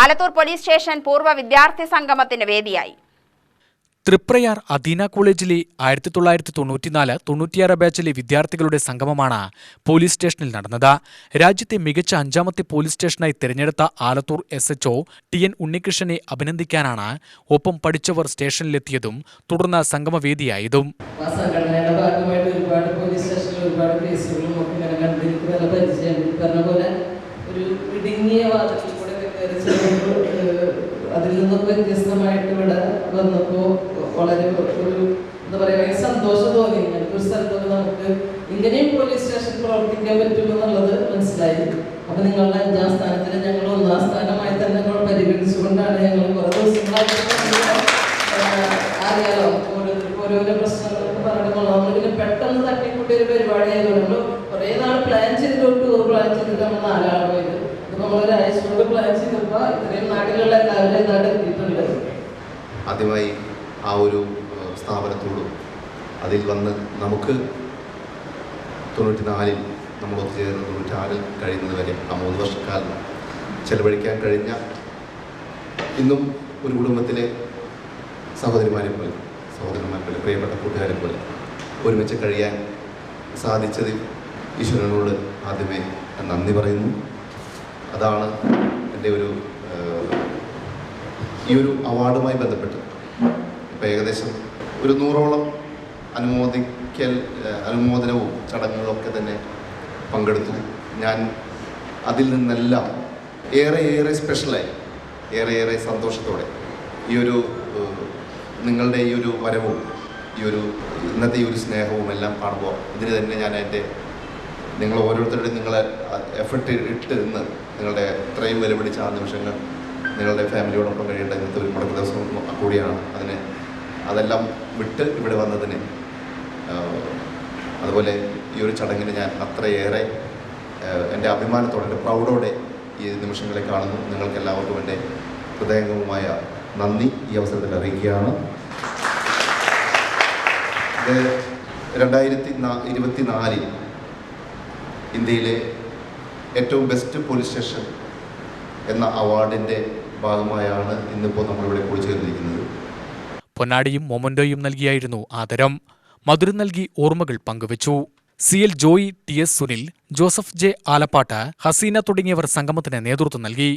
Alathur police station പൂർവ്വ വിദ്യാർത്ഥി സംഗമത്തിന് വേദിയായി. തൃപ്രയാർ അദീന കോളേജിലെ 1994-96 ബാച്ചിലെ വിദ്യാർത്ഥികളുടെ സംഗമമാണ് പോലീസ് സ്റ്റേഷനിൽ നടന്നത്. രാജ്യത്തെ മികച്ച 5ാമത്തെ പോലീസ് സ്റ്റേഷനായി തിരഞ്ഞെടുത്ത ആലത്തൂർ SHO TN ഉണ്ണികൃഷ്ണനെ അഭിനന്ദിക്കാനാണ് ഒപ്പം പഠിച്ചവർ സ്റ്റേഷനിലെത്തിയതും തുടർന്ന് സംഗമവേദിയായതും. അതിൽ നിന്നൊക്കെ വ്യത്യസ്തമായിട്ട് ഇവിടെ വന്നപ്പോൾ വളരെ ഒരു എന്താ പറയുക സന്തോഷം തോന്നി. ഞങ്ങൾക്കൊരു സ്ഥലത്തൊക്കെ നമുക്ക് ഇങ്ങനെയും പോലീസ് സ്റ്റേഷൻ പ്രവർത്തിക്കാൻ പറ്റുമെന്നുള്ളത് മനസ്സിലായി. അപ്പൊ നിങ്ങളുടെ 5ാം സ്ഥാനത്തിന് ഞങ്ങൾ 1ാം സ്ഥാനമായി തന്നെ പരിഗണിച്ചുകൊണ്ടാണ് ഞങ്ങൾ കുറെ ദിവസങ്ങളായിട്ട് അറിയാലോ ഓരോരോ പ്രശ്നങ്ങളൊക്കെ പറയുമ്പോൾ നമ്മളിങ്ങനെ പെട്ടെന്ന് തട്ടിക്കൂട്ടിയ ഒരു പരിപാടി ആയതുകൊണ്ട് നമ്മൾ കുറേ നാൾ പ്ലാൻ ചെയ്തിട്ട് ടൂർ പ്ലാൻ ചെയ്തിട്ട് നമ്മൾ 4 ആൾ പോയത്. നമ്മളൊരാഴ്ച കൊണ്ട് പ്ലാൻ ചെയ്തപ്പോൾ ഇത്രയും നാട്ടിലുള്ള എല്ലാവരും ഏതാണ്ട് എത്തിയിട്ടുണ്ട്. ആദ്യമായി ആ ഒരു സ്ഥാപനത്തോടും അതിൽ വന്ന് നമുക്ക് 94-ൽ നമ്മൾ ഒത്തുചേർന്ന് 96-ൽ കഴിയുന്നത് വരെ ആ 3 വർഷക്കാലം ചെലവഴിക്കാൻ കഴിഞ്ഞ ഇന്നും ഒരു കുടുംബത്തിലെ സഹോദരന്മാരെ പോലെ പ്രിയപ്പെട്ട കൂട്ടുകാരെ പോലെ ഒരുമിച്ച് കഴിയാൻ സാധിച്ചതിൽ ഈശ്വരനോട് ആദ്യമേ നന്ദി പറയുന്നു. അതാണ് എൻ്റെ ഈ ഒരു അവാർഡുമായി ബന്ധപ്പെട്ട് ഇപ്പോൾ ഏകദേശം ഒരു 100ഓളം അനുമോദനവും ചടങ്ങുകളൊക്കെ തന്നെ പങ്കെടുത്തു. ഞാൻ അതിൽ നിന്നെല്ലാം ഏറെ സ്പെഷ്യലായി ഏറെ സന്തോഷത്തോടെ ഈ ഒരു നിങ്ങളുടെ ഈ ഒരു വരവും ഇന്നത്തെ ഈ ഒരു സ്നേഹവും എല്ലാം കാണുമ്പോൾ ഇതിന് തന്നെ ഞാൻ നിങ്ങൾ ഓരോരുത്തരുടെയും നിങ്ങളെ എഫർട്ട് ഇട്ട് നിന്ന് നിങ്ങളുടെ ഇത്രയും വിലപിടിച്ച ആ നിമിഷങ്ങൾ നിങ്ങളുടെ ഫാമിലിയോടൊപ്പം കഴിയേണ്ട ഇന്നത്തെ ഒരു മുടക്ക ദിവസം കൂടിയാണ്. അതെല്ലാം വിട്ട് ഇവിടെ വന്നതിന് അതുപോലെ ഈ ഒരു ചടങ്ങിന് ഞാൻ അത്രയേറെ എൻ്റെ അഭിമാനത്തോടെ എൻ്റെ പ്രൗഡോടെ ഈ നിമിഷങ്ങളെ കാണുന്നു. നിങ്ങൾക്കെല്ലാവർക്കും എൻ്റെ ഹൃദയംഗമമായ നന്ദി ഈ അവസരത്തിൽ അറിയിക്കുകയാണ്. ഇത് 2024-ൽ ഇന്ത്യയിലെ ഏറ്റവും ബെസ്റ്റ് പോലീസ് സ്റ്റേഷൻ എന്ന അവാർഡിൻ്റെ ഭാഗമായാണ് ഇന്നിപ്പോൾ നമ്മളിവിടെ കൂടിച്ചേർന്നിരിക്കുന്നത്. പൊന്നാടിയും മൊമന്റോയും നൽകിയായിരുന്നു ആദരം. മധുരം നൽകി ഓർമ്മകൾ പങ്കുവച്ചു. CL Joy, TS Sunil, Joseph J Alappatt, Haseena തുടങ്ങിയവർ സംഗമത്തിന് നേതൃത്വം നൽകി.